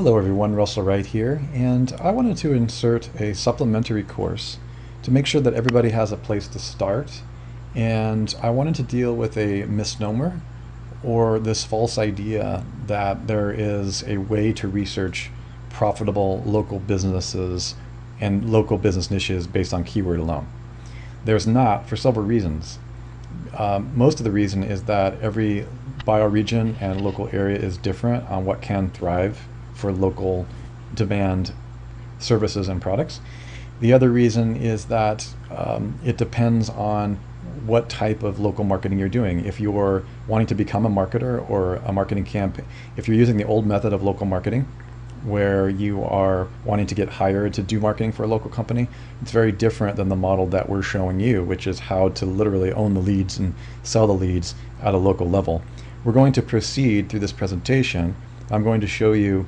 Hello everyone, Russell Wright here, and I wanted to insert a supplementary course to make sure that everybody has a place to start. And I wanted to deal with a misnomer or this false idea that there is a way to research profitable local businesses and local business niches based on keyword alone. There's not, for several reasons. Most of the reason is that every bioregion and local area is different on what can thrive for local demand services and products. The other reason is that it depends on what type of local marketing you're doing. If you're wanting to become a marketer or a marketing campaign, if you're using the old method of local marketing, where you are wanting to get hired to do marketing for a local company, it's very different than the model that we're showing you, which is how to literally own the leads and sell the leads at a local level. We're going to proceed through this presentation. I'm going to show you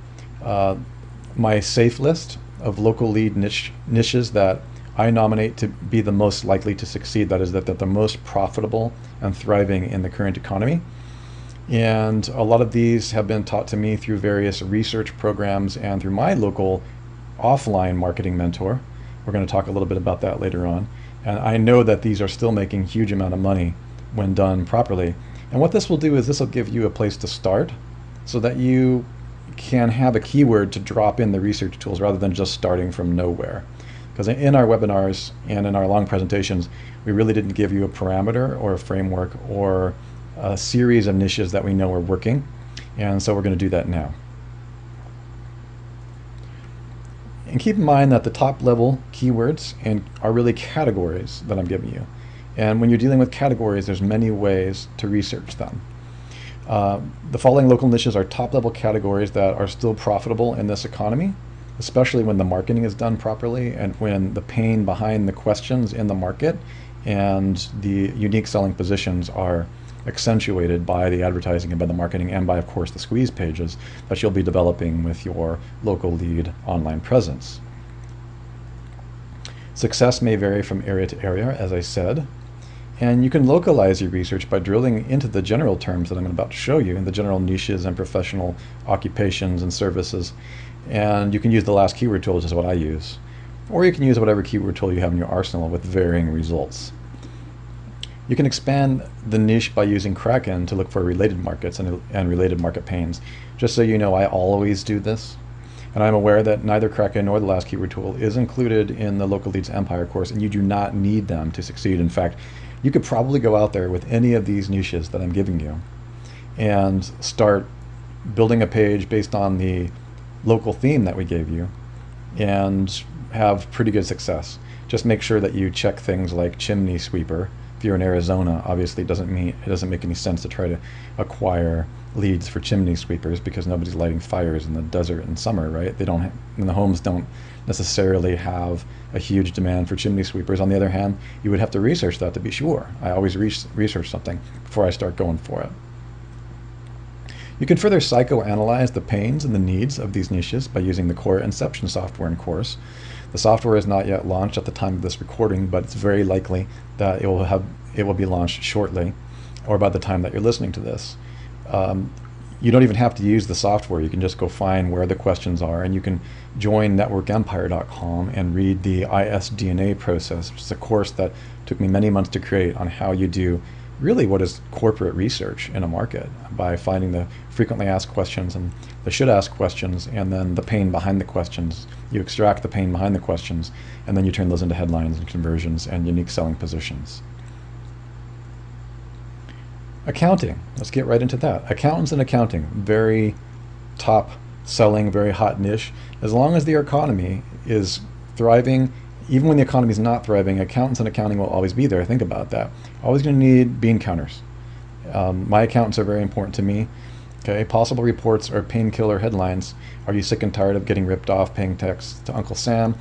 my safe list of local lead niches that I nominate to be the most likely to succeed. That is, that they're the most profitable and thriving in the current economy. And a lot of these have been taught to me through various research programs and through my local offline marketing mentor. We're going to talk a little bit about that later on. And I know that these are still making huge amount of money when done properly. And what this will do is this will give you a place to start so that you can have a keyword to drop in the research tools rather than just starting from nowhere. Because in our webinars and in our long presentations, we really didn't give you a parameter or a framework or a series of niches that we know are working. And so we're going to do that now. And keep in mind that the top level keywords are really categories that I'm giving you. And when you're dealing with categories, there's many ways to research them. The following local niches are top-level categories that are still profitable in this economy, especially when the marketing is done properly and when the pain behind the questions in the market and the unique selling positions are accentuated by the advertising and by the marketing and by, of course, the squeeze pages that you'll be developing with your local lead online presence. Success may vary from area to area, as I said. And you can localize your research by drilling into the general terms that I'm about to show you, in the general niches and professional occupations and services. And you can use the last keyword tool, which is what I use. Or you can use whatever keyword tool you have in your arsenal with varying results. You can expand the niche by using Kraken to look for related markets and related market pains. Just so you know, I always do this. And I'm aware that neither Kraken nor the last keyword tool is included in the Local Leads Empire course, and you do not need them to succeed. In fact, you could probably go out there with any of these niches that I'm giving you and start building a page based on the local theme that we gave you and have pretty good success. Just make sure that you check things like chimney sweeper. If you're in Arizona, obviously it doesn't make any sense to try to acquire leads for chimney sweepers because nobody's lighting fires in the desert in summer, right? And the homes don't necessarily have a huge demand for chimney sweepers. On the other hand, you would have to research that to be sure. I always research something before I start going for it. You can further psychoanalyze the pains and the needs of these niches by using the core inception software in course. The software is not yet launched at the time of this recording, but it's very likely that it will be launched shortly or by the time that you're listening to this. You don't even have to use the software. You can just go find where the questions are, and you can join networkempire.com and read the ISDNA process, which is a course that took me many months to create on how you do really what is corporate research in a market by finding the frequently asked questions and the should ask questions and then the pain behind the questions. You extract the pain behind the questions and then you turn those into headlines and conversions and unique selling positions. Accounting, let's get right into that. Accountants and accounting, very top selling, very hot niche. As long as the economy is thriving, even when the economy is not thriving, accountants and accounting will always be there. Think about that. Always going to need bean counters. My accountants are very important to me. Okay, possible reports or painkiller headlines. Are you sick and tired of getting ripped off paying tax to Uncle Sam?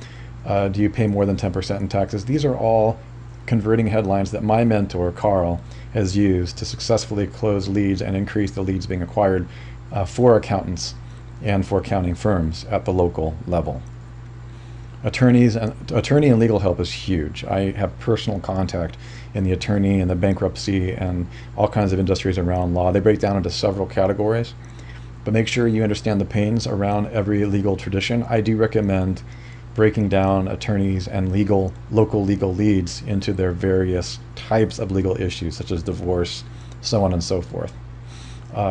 Do you pay more than 10% in taxes? These are all converting headlines that my mentor, Carl, has used to successfully close leads and increase the leads being acquired for accountants and for accounting firms at the local level. Attorney and legal help is huge. I have personal contact in the attorney and the bankruptcy and all kinds of industries around law. They break down into several categories. but make sure you understand the pains around every legal tradition. I do recommend breaking down attorneys and local legal leads into their various types of legal issues, such as divorce, so on and so forth.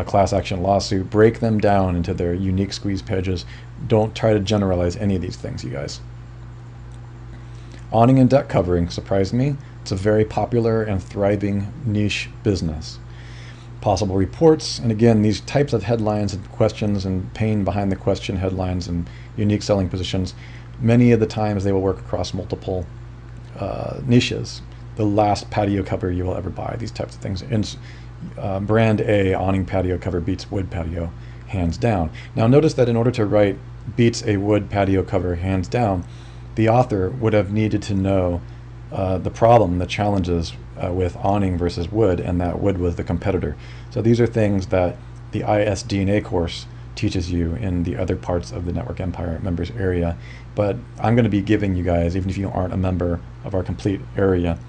Class action lawsuit, break them down into their unique squeeze pages. Don't try to generalize any of these things, you guys. Awning and deck covering surprised me. It's a very popular and thriving niche business. Possible reports, and again, these types of headlines and questions and pain behind the question headlines and unique selling positions, many of the times they will work across multiple niches. The last patio cover you will ever buy, these types of things. And brand A awning patio cover beats wood patio, hands down. Now notice that in order to write beats a wood patio cover hands down, the author would have needed to know the problem, the challenges with awning versus wood, and that wood was the competitor. So these are things that the ISDNA course teaches you in the other parts of the Network Empire members area. But I'm going to be giving you guys, even if you aren't a member of our complete area,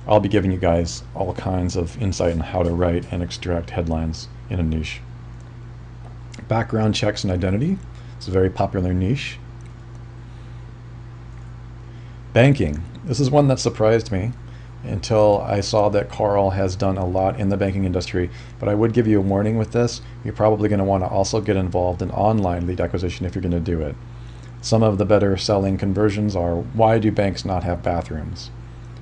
I'll be giving you guys all kinds of insight on how to write and extract headlines in a niche. Background checks and identity. It's a very popular niche. Banking. This is one that surprised me until I saw that Carl has done a lot in the banking industry. But I would give you a warning with this. You're probably going to want to also get involved in online lead acquisition if you're going to do it. Some of the better selling conversions are, why do banks not have bathrooms?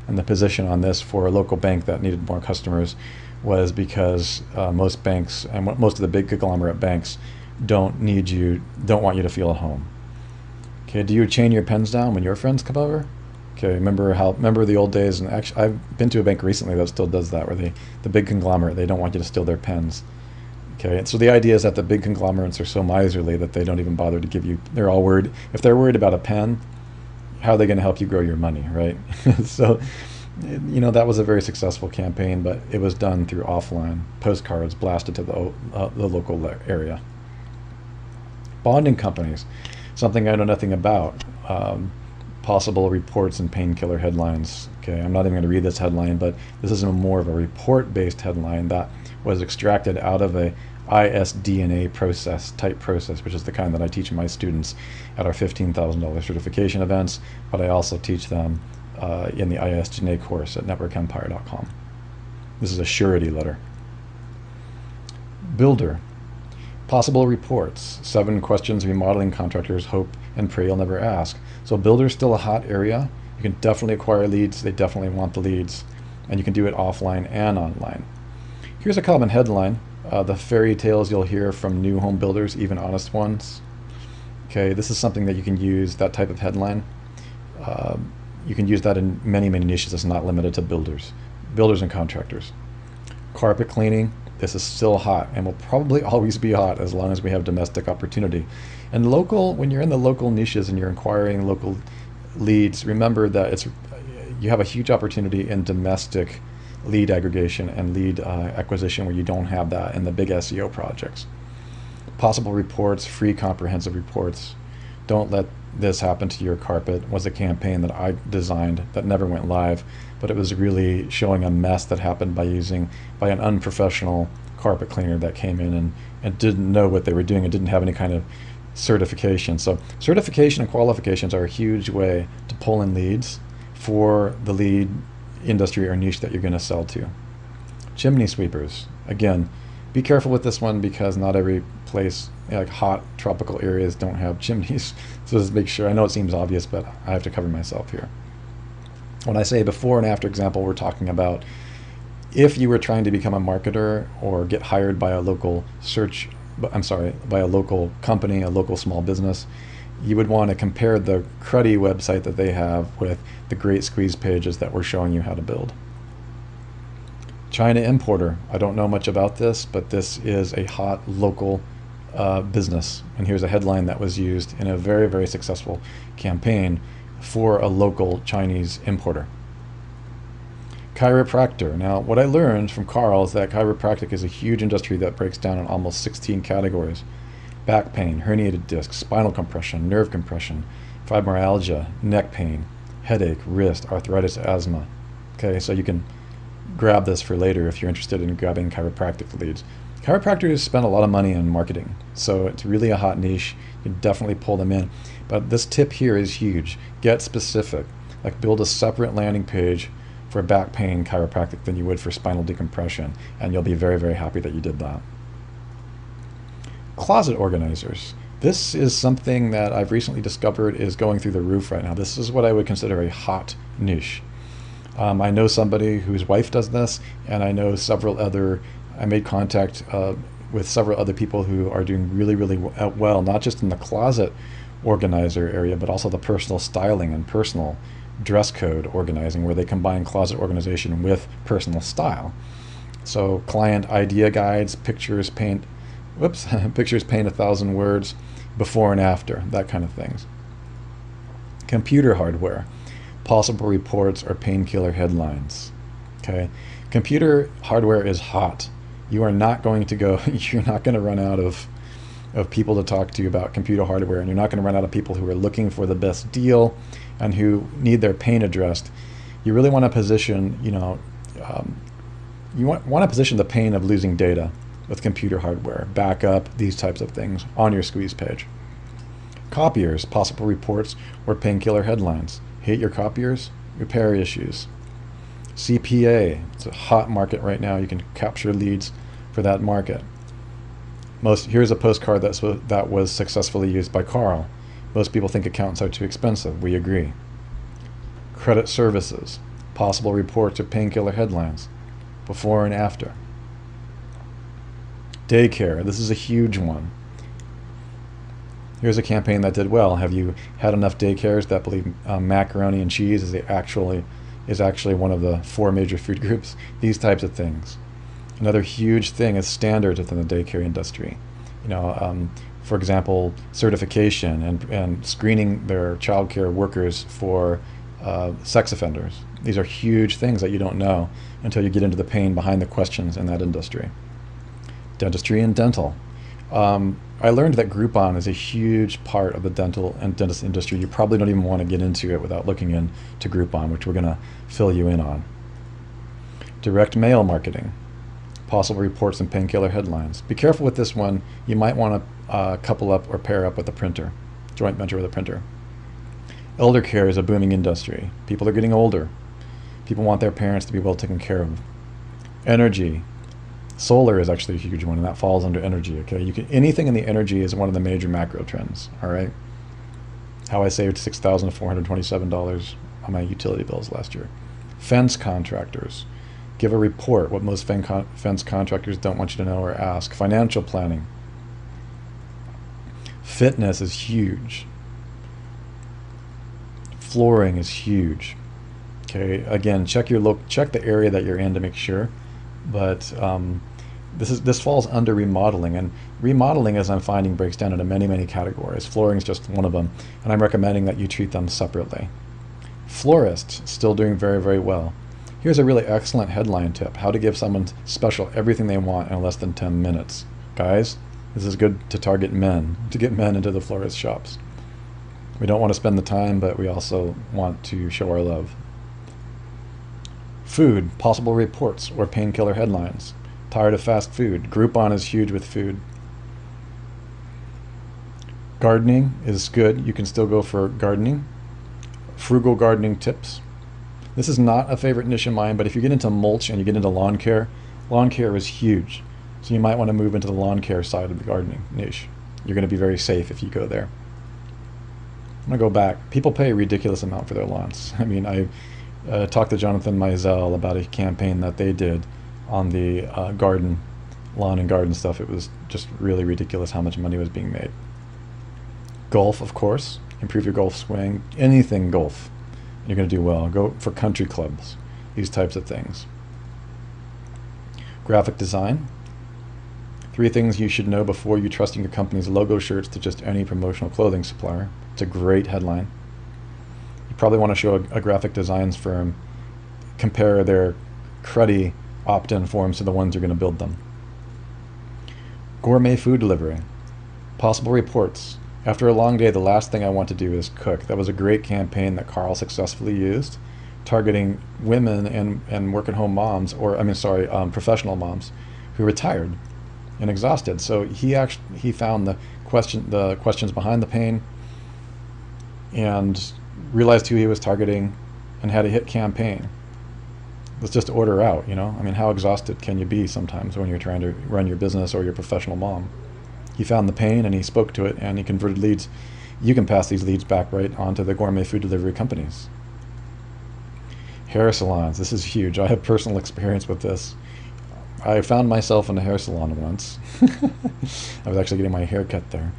And the position on this for a local bank that needed more customers was because most banks and most of the big conglomerate banks don't want you to feel at home. Okay, do you chain your pens down when your friends come over? Okay, remember the old days, and actually I've been to a bank recently that still does that, where the big conglomerate, they don't want you to steal their pens. Okay, and so the idea is that the big conglomerates are so miserly that they don't even bother to give you, they're all worried, if they're worried about a pen, how are they going to help you grow your money, right? So, you know, that was a very successful campaign, but it was done through offline postcards blasted to the local area. Bonding companies, something I know nothing about. Possible reports and painkiller headlines. Okay, I'm not even going to read this headline, but this is more of a report-based headline that was extracted out of a ISDNA type process, which is the kind that I teach my students at our $15,000 certification events, but I also teach them in the ISDNA course at networkempire.com. This is a surety letter. Builder. Possible reports. 7 questions remodeling contractors hope and pray you'll never ask. So builder's still a hot area. You can definitely acquire leads. They definitely want the leads. And you can do it offline and online. Here's a common headline. The fairy tales you'll hear from new home builders, even honest ones. Okay, this is something that you can use, that type of headline. You can use that in many, many niches. It's not limited to builders and contractors. Carpet cleaning. This is still hot and will probably always be hot as long as we have domestic opportunity. And when you're in the local niches and you're acquiring local leads, remember that you have a huge opportunity in domestic lead aggregation and lead acquisition where you don't have that in the big SEO projects. Possible reports, free comprehensive reports. Don't let this happen to your carpet was a campaign that I designed that never went live, but it was really showing a mess that happened by an unprofessional carpet cleaner that came in and didn't know what they were doing and didn't have any kind of certification. So certification and qualifications are a huge way to pull in leads for the lead industry or niche that you're going to sell to. Chimney sweepers. Again, be careful with this one because not every place, like hot tropical areas, don't have chimneys. So just make sure, I know it seems obvious, but I have to cover myself here. When I say before and after example, we're talking about if you were trying to become a marketer or get hired by a local by a local company, a local small business, you would want to compare the cruddy website that they have with the great squeeze pages that we're showing you how to build. China importer. I don't know much about this, but this is a hot local business. And here's a headline that was used in a very, very successful campaign for a local Chinese importer. Chiropractor. Now, what I learned from Carl is that chiropractic is a huge industry that breaks down in almost 16 categories. Back pain, herniated discs, spinal compression, nerve compression, fibromyalgia, neck pain, headache, wrist, arthritis, asthma. Okay, so you can grab this for later if you're interested in grabbing chiropractic leads. Chiropractors spend a lot of money on marketing, so it's really a hot niche. You definitely pull them in. But this tip here is huge. Get specific. Like build a separate landing page for back pain chiropractic than you would for spinal decompression, and you'll be very, very happy that you did that. Closet organizers. This is something that I've recently discovered is going through the roof right now. This is what I would consider a hot niche. I know somebody whose wife does this, and I know I made contact with several other people who are doing really, really well, not just in the closet organizer area, but also the personal styling and personal dress code organizing, where they combine closet organization with personal style. So client idea guides, pictures paint 1,000 words, before and after, that kind of things. Computer hardware, possible reports or painkiller headlines. Okay, computer hardware is hot. You're not going to run out of people to talk to you about computer hardware, and you're not going to run out of people who are looking for the best deal and who need their pain addressed. You really want to position, you want to position the pain of losing data with computer hardware, backup, these types of things on your squeeze page. Copiers, possible reports or painkiller headlines. Hate your copiers? Repair issues. CPA, it's a hot market right now. You can capture leads for that market. Here's a postcard that was successfully used by Carl. Most people think accountants are too expensive. We agree. Credit services, possible reports or painkiller headlines, before and after. Daycare, this is a huge one. Here's a campaign that did well. Have you had enough daycares that believe macaroni and cheese is actually one of the 4 major food groups? These types of things. Another huge thing is standards within the daycare industry. For example, certification and screening their childcare workers for sex offenders. These are huge things that you don't know until you get into the pain behind the questions in that industry. Dentistry and dental. I learned that Groupon is a huge part of the dental and dentist industry. You probably don't even want to get into it without looking into Groupon, which we're going to fill you in on. Direct mail marketing, possible reports and painkiller headlines. Be careful with this one. You might want to couple up or pair up with a printer, joint venture with a printer. Elder care is a booming industry. People are getting older. People want their parents to be well taken care of. Energy. Solar is actually a huge one, and that falls under energy. Okay, anything in the energy is one of the major macro trends. All right. How I saved $6,427 on my utility bills last year. Fence contractors. Give a report what most fence contractors don't want you to know or ask. Financial planning. Fitness is huge. Flooring is huge. Okay, again, check the area that you're in to make sure. But this falls under remodeling, and remodeling, as I'm finding, breaks down into many, many categories. Flooring is just one of them, and I'm recommending that you treat them separately. Florists, still doing very, very well. Here's a really excellent headline tip: how to give someone special everything they want in less than 10 minutes. Guys, this is good to target men, to get men into the florist shops. We don't want to spend the time, but we also want to show our love. Food, possible reports or painkiller headlines. Tired of fast food. Groupon is huge with food. Gardening is good. You can still go for gardening. Frugal gardening tips. This is not a favorite niche of mine, but if you get into mulch and you get into lawn care is huge. So you might want to move into the lawn care side of the gardening niche. You're going to be very safe if you go there. I'm going to go back. People pay a ridiculous amount for their lawns. I mean, I talked to Jonathan Mizell about a campaign that they did on the lawn and garden stuff. It was just really ridiculous how much money was being made. Golf, of course. Improve your golf swing. Anything golf, you're going to do well. Go for country clubs, these types of things. Graphic design. 3 things you should know before you trusting your company's logo shirts to just any promotional clothing supplier. It's a great headline. You probably want to show a graphic designs firm, compare their cruddy opt-in forms to the ones you're going to build them. Gourmet food delivery. Possible reports. After a long day, the last thing I want to do is cook. That was a great campaign that Carl successfully used, targeting women and work-at-home moms, or professional moms who retired and exhausted. So he found the questions behind the pain, and realized who he was targeting, and had a hit campaign. Let's just order out, you know? I mean, how exhausted can you be sometimes when you're trying to run your business or your professional mom? He found the pain and he spoke to it and he converted leads. You can pass these leads back right onto the gourmet food delivery companies. Hair salons, this is huge. I have personal experience with this. I found myself in a hair salon once. I was actually getting my hair cut there.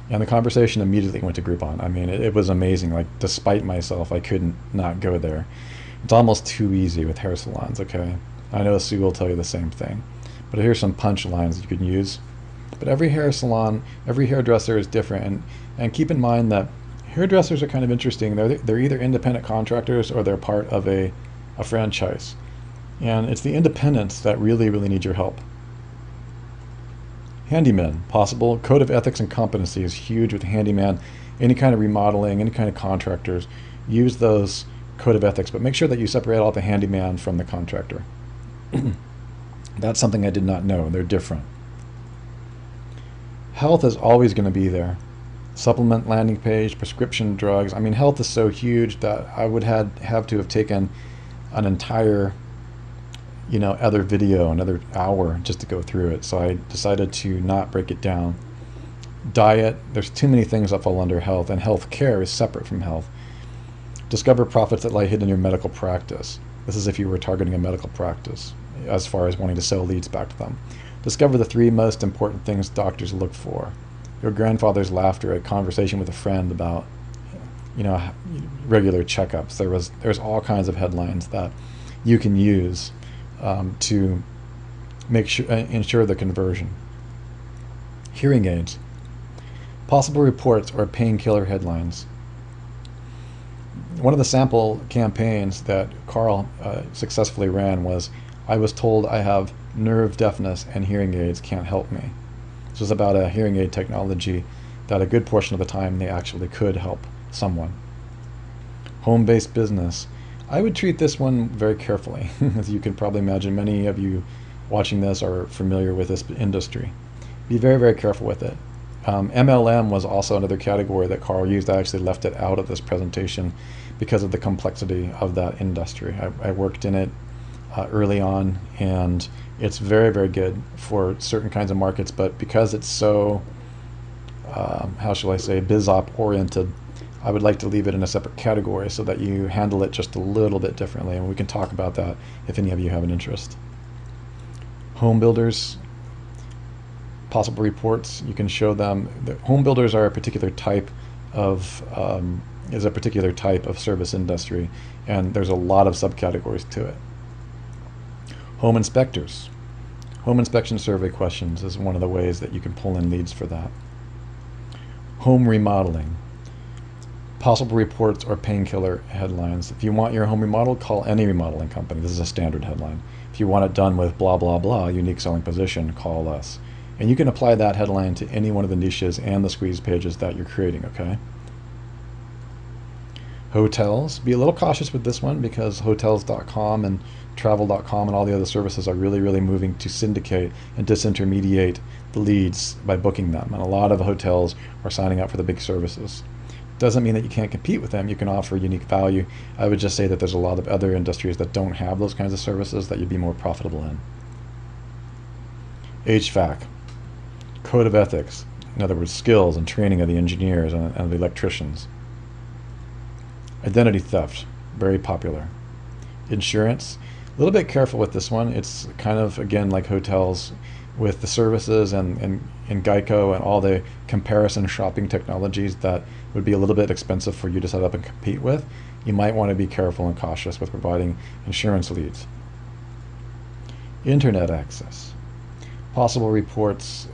And the conversation immediately went to Groupon. I mean, it was amazing. Like, despite myself, I couldn't not go there. It's almost too easy with hair salons, okay? I know Sue will tell you the same thing. But here's some punchlines you can use. But every hair salon, every hairdresser is different. And keep in mind that hairdressers are kind of interesting. They're either independent contractors or they're part of a franchise. And it's the independents that really, really need your help. Handyman, possible. Code of ethics and competency is huge with handyman. Any kind of remodeling, any kind of contractors, use those code of ethics, but make sure that you separate out the handyman from the contractor. That's something I did not know. They're different. Health is always going to be there. Supplement landing page, prescription drugs. I mean, health is so huge that I would have to have taken an entire, you know, other video, another hour just to go through it. So I decided to not break it down. Diet, there's too many things that fall under health, and health care is separate from health. Discover profits that lie hidden in your medical practice. This is if you were targeting a medical practice as far as wanting to sell leads back to them. Discover the 3 most important things doctors look for. Your grandfather's laughter, a conversation with a friend about, you know, regular checkups. There's all kinds of headlines that you can use to make sure ensure the conversion. Hearing aids. Possible reports or painkiller headlines. One of the sample campaigns that Carl successfully ran was, I was told I have nerve deafness and hearing aids can't help me. This was about a hearing aid technology that a good portion of the time they actually could help someone. Home-based business. I would treat this one very carefully. As you can probably imagine, many of you watching this are familiar with this industry. Be very, very careful with it. MLM was also another category that Carl used. I actually left it out of this presentation because of the complexity of that industry. I worked in it early on, and it's very, very good for certain kinds of markets, but because it's so, how shall I say, biz-op oriented, I would like to leave it in a separate category so that you handle it just a little bit differently, and we can talk about that if any of you have an interest. Home builders, possible reports, you can show them. The home builders are a particular type of service industry, and there's a lot of subcategories to it. Home inspectors. Home inspection survey questions is one of the ways that you can pull in leads for that. Home remodeling. Possible reports or painkiller headlines. If you want your home remodeled, call any remodeling company. This is a standard headline. If you want it done with blah, blah, blah, unique selling position, call us. And you can apply that headline to any one of the niches and the squeeze pages that you're creating, okay? Hotels. Be a little cautious with this one because hotels.com and travel.com and all the other services are really, really moving to syndicate and disintermediate the leads by booking them. And a lot of hotels are signing up for the big services. Doesn't mean that you can't compete with them. You can offer unique value. I would just say that there's a lot of other industries that don't have those kinds of services that you'd be more profitable in. HVAC. Code of ethics. In other words, skills and training of the engineers and the electricians. Identity theft. Very popular. Insurance. A little bit careful with this one. It's kind of, again, like hotels with the services and Geico and all the comparison shopping technologies that would be a little bit expensive for you to set up and compete with. You might want to be careful and cautious with providing insurance leads. Internet access. Possible reports,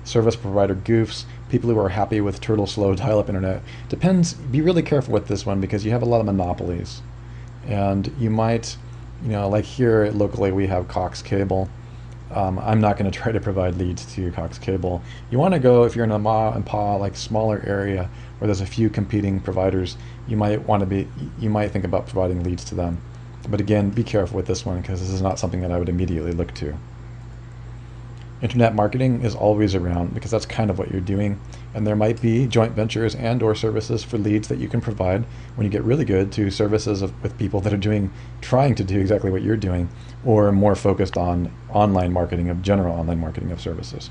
service provider goofs, people who are happy with turtle slow dial-up internet. Depends, be really careful with this one because you have a lot of monopolies. And you might, you know, like here locally we have Cox Cable. I'm not going to try to provide leads to Cox Cable. You want to go, if you're in a ma and pa, like smaller area where there's a few competing providers, you might think about providing leads to them. But again, be careful with this one because this is not something that I would immediately look to. Internet marketing is always around because that's kind of what you're doing. And there might be joint ventures and or services for leads that you can provide when you get really good to services with people that are trying to do exactly what you're doing, or more focused on general online marketing of services.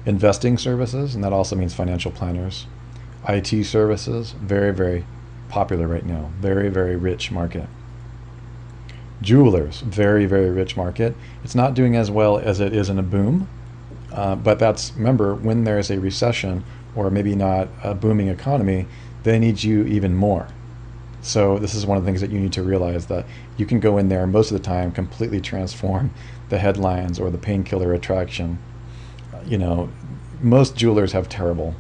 Investing services, and that also means financial planners. IT services, very, very popular right now. Very, very rich market. Jewelers, very, very rich market. It's not doing as well as it is in a boom, but remember, when there's a recession or maybe not a booming economy, they need you even more. So this is one of the things that you need to realize, that you can go in there most of the time, completely transform the headlines or the painkiller attraction. Most jewelers have terrible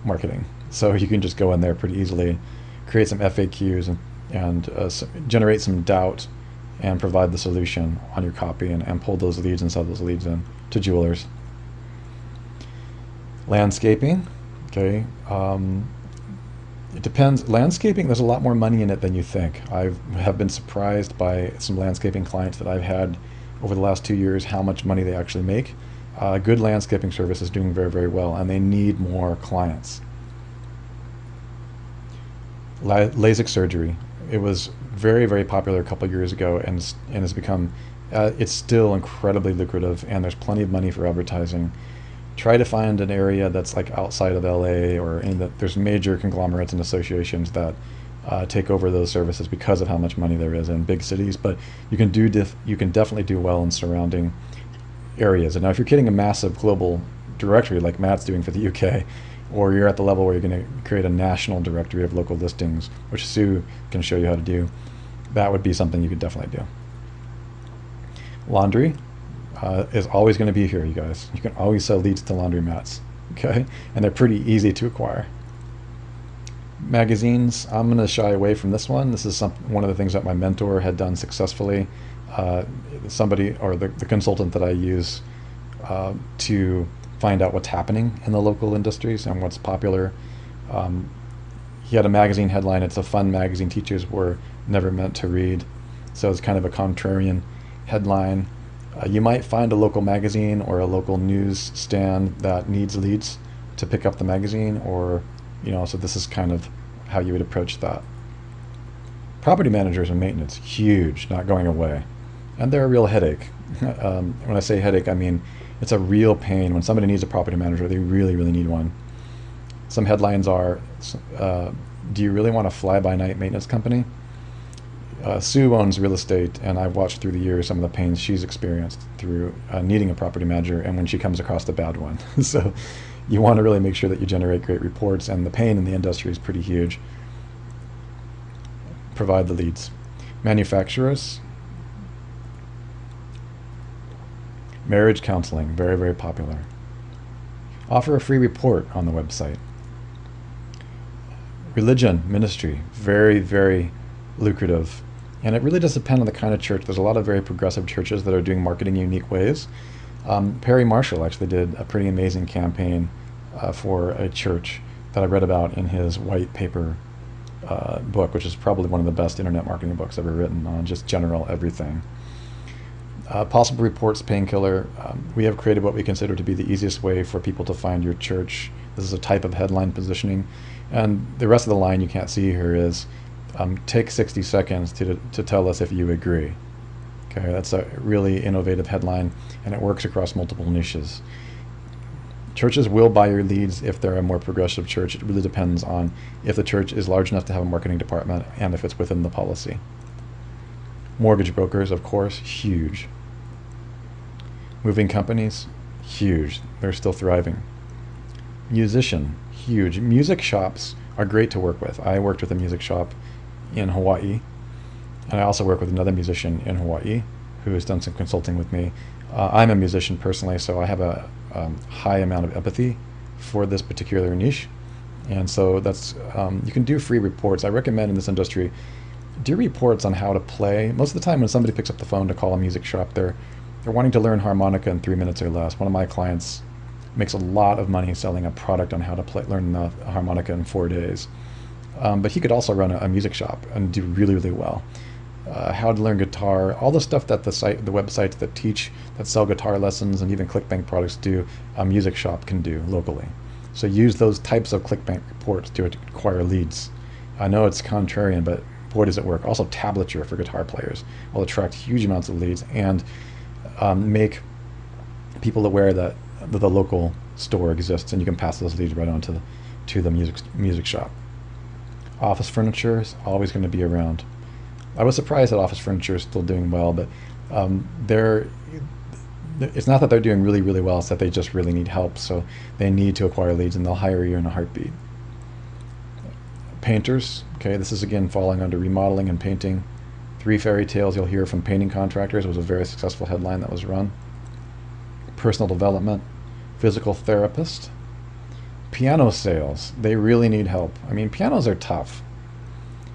marketing, so you can just go in there pretty easily, create some FAQs and generate some doubt and provide the solution on your copy and pull those leads and sell those leads in to jewelers. Landscaping, okay. It depends. Landscaping, there's a lot more money in it than you think. I have been surprised by some landscaping clients that I've had over the last 2 years, how much money they actually make. Good landscaping service is doing very, very well, and they need more clients. LASIK surgery. It was very, very popular a couple years ago, and has become, it's still incredibly lucrative, and there's plenty of money for advertising. Try to find an area that's like outside of LA, or there's major conglomerates and associations that take over those services because of how much money there is in big cities. But you can definitely do well in surrounding areas. And now if you're getting a massive global directory like Matt's doing for the UK, or you're at the level where you're going to create a national directory of local listings, which Sue can show you how to do, that would be something you could definitely do. Laundry is always going to be here, you guys. You can always sell leads to laundromats, okay? And they're pretty easy to acquire. Magazines, I'm going to shy away from this one. This is one of the things that my mentor had done successfully. Somebody, or the consultant that I use to find out what's happening in the local industries and what's popular. He had a magazine headline. It's a fun magazine teachers were never meant to read. So it's kind of a contrarian headline. You might find a local magazine or a local news stand that needs leads to pick up the magazine, or, so this is kind of how you would approach that. Property managers and maintenance, huge, not going away. And they're a real headache. When I say headache, I mean it's a real pain. When somebody needs a property manager, they really, really need one. Some headlines are, do you really want a fly-by-night maintenance company? Sue owns real estate, and I've watched through the years some of the pains she's experienced through needing a property manager, and when she comes across a bad one. So you want to really make sure that you generate great reports, and the pain in the industry is pretty huge. Provide the leads. Manufacturers. Marriage counseling, very, very popular. Offer a free report on the website. Religion, ministry, very, very lucrative. And it really does depend on the kind of church. There's a lot of very progressive churches that are doing marketing in unique ways. Perry Marshall actually did a pretty amazing campaign for a church that I read about in his white paper book, which is probably one of the best internet marketing books ever written on just general everything. Possible reports painkiller. We have created what we consider to be the easiest way for people to find your church. This is a type of headline positioning. And the rest of the line you can't see here is take 60 seconds to tell us if you agree. Okay, that's a really innovative headline, and it works across multiple niches. Churches will buy your leads if they're a more progressive church. It really depends on if the church is large enough to have a marketing department and if it's within the policy. Mortgage brokers, of course, huge. Moving companies, huge. They're still thriving. Musician, huge. Music shops are great to work with. I worked with a music shop in Hawaii, and I also work with another musician in Hawaii who has done some consulting with me. I'm a musician personally, so I have a high amount of empathy for this particular niche, and so that's you can do free reports. I recommend in this industry, do reports on how to play. Most of the time when somebody picks up the phone to call a music shop, they're wanting to learn harmonica in 3 minutes or less. One of my clients makes a lot of money selling a product on how to learn the harmonica in 4 days. But he could also run a music shop and do really, really well. how to learn guitar, all the stuff that the websites that sell guitar lessons and even ClickBank products do, a music shop can do locally. So use those types of ClickBank reports to acquire leads. I know it's contrarian, but boy does it work. Also, tablature for guitar players will attract huge amounts of leads and make people aware that the local store exists, and you can pass those leads right on to the music shop. Office furniture is always going to be around. I was surprised that office furniture is still doing well, but it's not that they're doing really, really well, it's that they just really need help. So they need to acquire leads, and they'll hire you in a heartbeat. Painters, okay, this is again falling under remodeling and painting. 3 fairy tales you'll hear from painting contractors was a very successful headline that was run. Personal development, physical therapist, piano sales, they really need help. I mean, pianos are tough.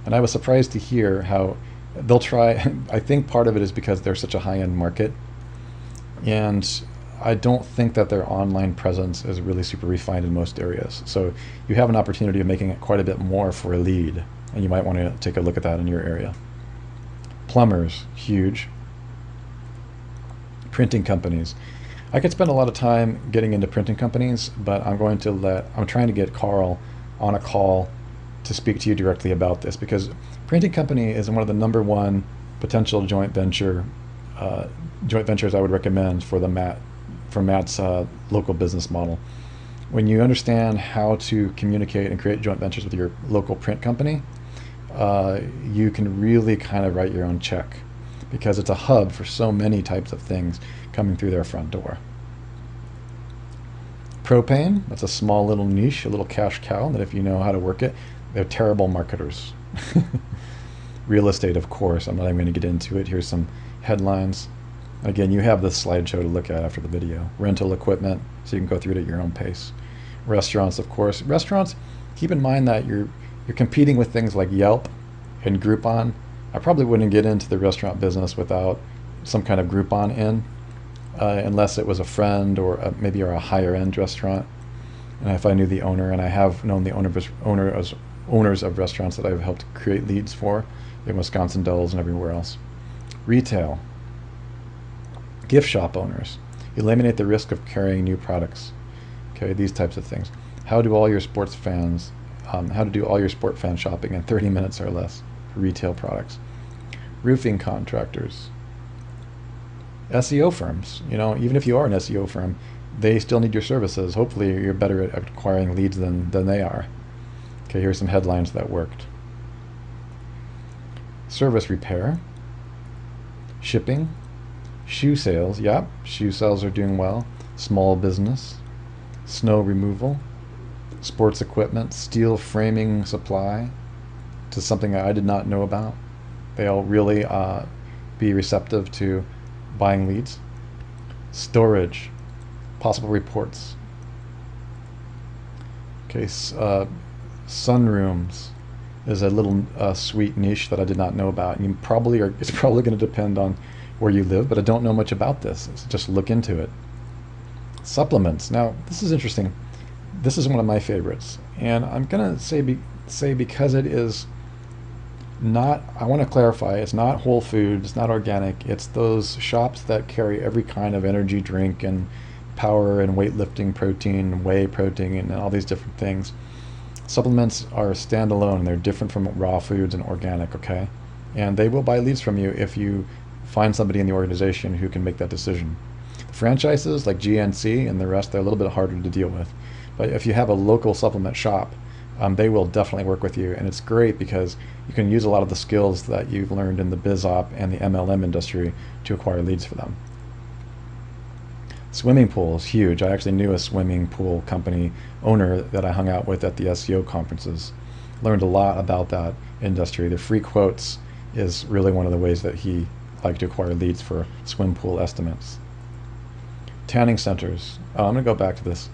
And I was surprised to hear how they'll try. I think part of it is because they're such a high-end market, and I don't think that their online presence is really super refined in most areas. So you have an opportunity of making it quite a bit more for a lead, and you might want to take a look at that in your area. Plumbers, huge. Printing companies. I could spend a lot of time getting into printing companies, but I'm trying to get Carl on a call to speak to you directly about this, because printing company is one of the #1 potential joint ventures I would recommend for Matt's local business model. When you understand how to communicate and create joint ventures with your local print company, you can really kind of write your own check, because it's a hub for so many types of things coming through their front door. Propane, that's a small little niche, a little cash cow that if you know how to work it, they're terrible marketers. Real estate, of course, I'm not even going to get into it. Here's some headlines. Again, you have this slideshow to look at after the video. Rental equipment, so you can go through it at your own pace. Restaurants, of course. Restaurants, keep in mind that you're competing with things like Yelp and Groupon. I probably wouldn't get into the restaurant business without some kind of Groupon in, unless it was a friend or maybe a higher end restaurant. And if I knew the owner, and I have known the owners of restaurants that I've helped create leads for in Wisconsin Dells and everywhere else. Retail. Gift shop owners. Eliminate the risk of carrying new products. Okay, these types of things. How to do all your sport fan shopping in 30 minutes or less for retail products. Roofing contractors. SEO firms. You know, even if you are an SEO firm, they still need your services. Hopefully you're better at acquiring leads than they are. Okay, here's some headlines that worked. Service repair. Shipping. Shoe sales. Yep, shoe sales are doing well. Small business. Snow removal. Sports equipment. Steel framing supply. To something I did not know about. They'll really be receptive to buying leads. Storage. Possible reports. Okay, sunrooms is a little sweet niche that I did not know about. And it's probably going to depend on where you live, but I don't know much about this. So just look into it. Supplements. Now, this is interesting. This is one of my favorites, and I'm going to say because it is not, I want to clarify, it's not whole food, it's not organic, it's those shops that carry every kind of energy drink and power and weightlifting protein and whey protein and all these different things. Supplements are standalone, and they're different from raw foods and organic, okay? And they will buy leads from you if you find somebody in the organization who can make that decision. The franchises like GNC and the rest, they're a little bit harder to deal with. But if you have a local supplement shop, they will definitely work with you, and it's great because you can use a lot of the skills that you've learned in the BizOp and the MLM industry to acquire leads for them. Swimming pools, huge. I actually knew a swimming pool company owner that I hung out with at the SEO conferences. Learned a lot about that industry. The free quotes is really one of the ways that he liked to acquire leads for swim pool estimates. Tanning centers. I'm going to go back to this.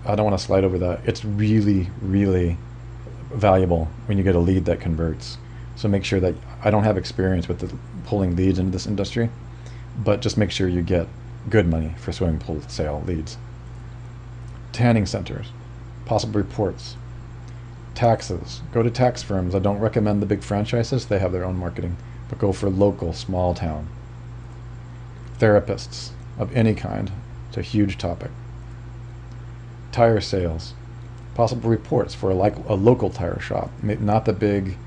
I don't want to slide over that. It's really, really valuable when you get a lead that converts. So make sure that, I don't have experience with pulling leads into this industry, but just make sure you get good money for swimming pool sale leads. Tanning centers, possible reports, taxes. Go to tax firms. I don't recommend the big franchises. They have their own marketing. but go for local, small town. Therapists of any kind. It's a huge topic. Tire sales. Possible reports for a local tire shop, not the big,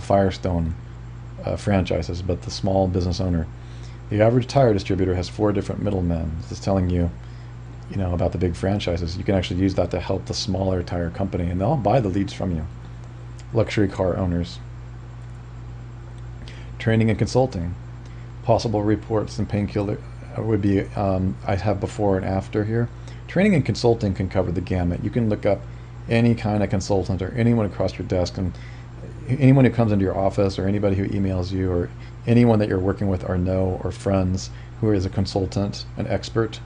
Firestone franchises, but the small business owner. The average tire distributor has 4 different middlemen. This is telling you, about the big franchises. You can actually use that to help the smaller tire company, and they'll buy the leads from you. Luxury car owners. Training and consulting. Possible reports and painkiller would be, I have before and after here. Training and consulting can cover the gamut. You can look up any kind of consultant or anyone across your desk, and anyone who comes into your office or anybody who emails you or anyone that you're working with or know or friends who is a consultant, an expert,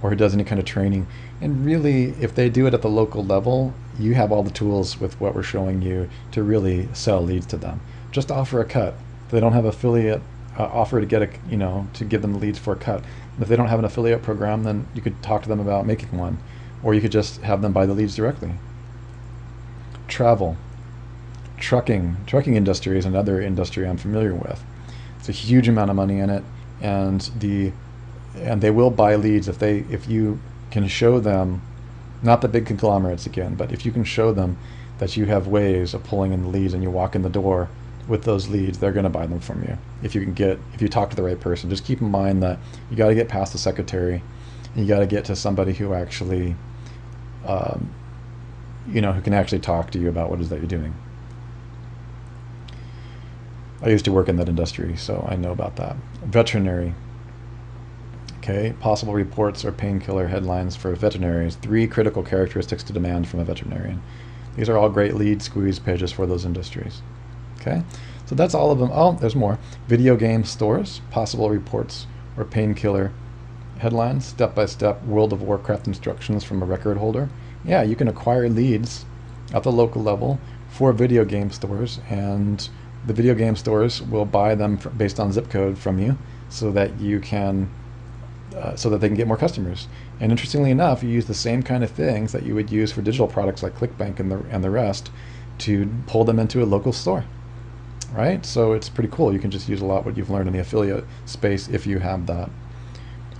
or who does any kind of training. And really, if they do it at the local level, you have all the tools with what we're showing you to really sell leads to them. Just offer a cut. If they don't have affiliate, offer to get to give them the leads for a cut. And if they don't have an affiliate program, then you could talk to them about making one, or you could just have them buy the leads directly. Travel. Trucking industry is another industry I'm familiar with. It's a huge amount of money in it, and they will buy leads if you can show them, not the big conglomerates again, but if you can show them that you have ways of pulling in the leads and you walk in the door with those leads, they're going to buy them from you. If you talk to the right person. Just keep in mind that you got to get past the secretary, and you got to get to somebody who actually, who can actually talk to you about what it is that you're doing. I used to work in that industry, so I know about that. Veterinary. Okay, possible reports or painkiller headlines for veterinaries. 3 critical characteristics to demand from a veterinarian. These are all great lead squeeze pages for those industries. Okay, so that's all of them. Oh, there's more. Video game stores, possible reports or painkiller headlines, step-by-step World of Warcraft instructions from a record holder. Yeah, you can acquire leads at the local level for video game stores, and the video game stores will buy them based on zip code from you, so that you can, so that they can get more customers. And interestingly enough, you use the same kind of things that you would use for digital products like ClickBank and the rest to pull them into a local store, right? So it's pretty cool. You can just use a lot what you've learned in the affiliate space if you have that.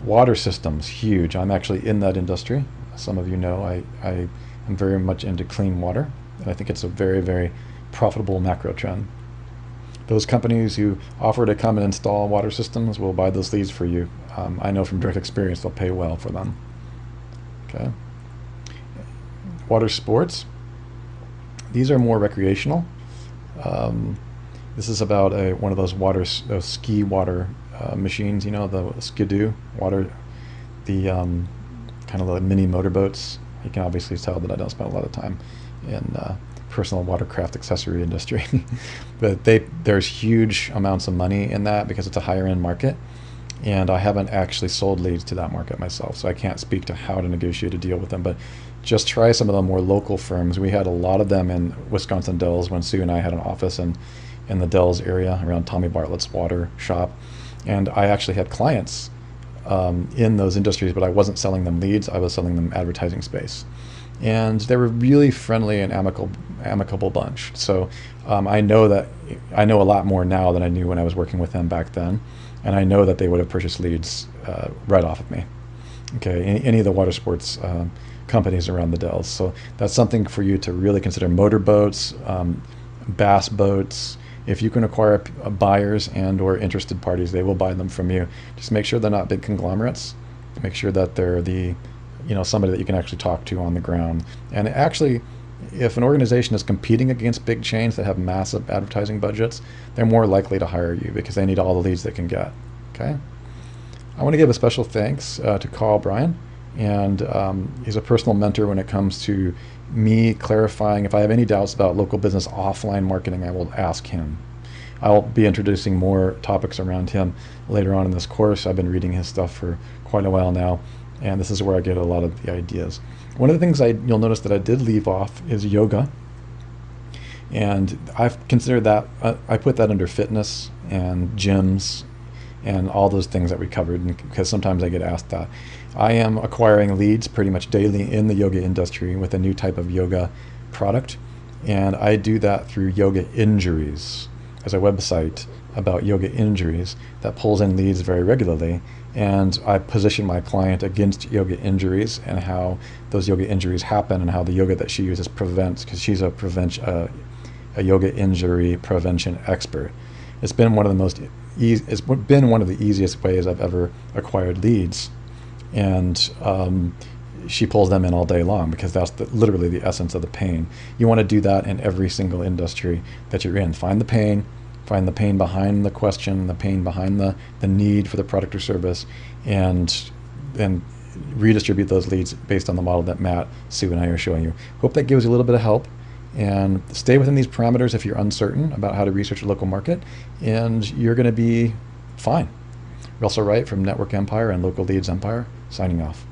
Water systems, huge. I'm actually in that industry. Some of you know I am very much into clean water, and I think it's a very, very profitable macro trend. Those companies who offer to come and install water systems will buy those leads for you. I know from direct experience they'll pay well for them. Okay. Water sports. These are more recreational. This is about one of those ski water machines, the skidoo water, the kind of the mini motorboats. You can obviously tell that I don't spend a lot of time in personal watercraft accessory industry, but there's huge amounts of money in that because it's a higher end market, and I haven't actually sold leads to that market myself, so I can't speak to how to negotiate a deal with them. But just try some of the more local firms. We had a lot of them in Wisconsin Dells when Sue and I had an office in the Dells area around Tommy Bartlett's water shop, and I actually had clients in those industries, but I wasn't selling them leads, I was selling them advertising space. And they were really friendly and amicable bunch. So I know a lot more now than I knew when I was working with them back then, and I know that they would have purchased leads right off of me. Okay, any of the water sports companies around the Dells. So that's something for you to really consider. Motorboats, bass boats. If you can acquire buyers and or interested parties, they will buy them from you. Just make sure they're not big conglomerates. Make sure that they're somebody that you can actually talk to on the ground. And actually, if an organization is competing against big chains that have massive advertising budgets, they're more likely to hire you because they need all the leads they can get. Okay. I want to give a special thanks to Carl Bryan, and he's a personal mentor when it comes to me clarifying. If I have any doubts about local business offline marketing, I will ask him. I'll be introducing more topics around him later on in this course. I've been reading his stuff for quite a while now, and this is where I get a lot of the ideas. One of the things you'll notice that I did leave off is yoga, and I've considered that, I put that under fitness and gyms and all those things that we covered, because sometimes I get asked that. I am acquiring leads pretty much daily in the yoga industry with a new type of yoga product, and I do that through Yoga Injuries as a website about yoga injuries that pulls in leads very regularly, and I position my client against yoga injuries and how those yoga injuries happen and how the yoga that she uses prevents, because she's a yoga injury prevention expert. It's been one of the it's been one of the easiest ways I've ever acquired leads, and she pulls them in all day long because that's literally the essence of the pain. You want to do that in every single industry that you're in. Find the pain behind the question, the pain behind the need for the product or service, and then redistribute those leads based on the model that Matt, Sue, and I are showing you. Hope that gives you a little bit of help. And stay within these parameters if you're uncertain about how to research a local market, and you're going to be fine. Russell Wright from Network Empire and Local Leads Empire, signing off.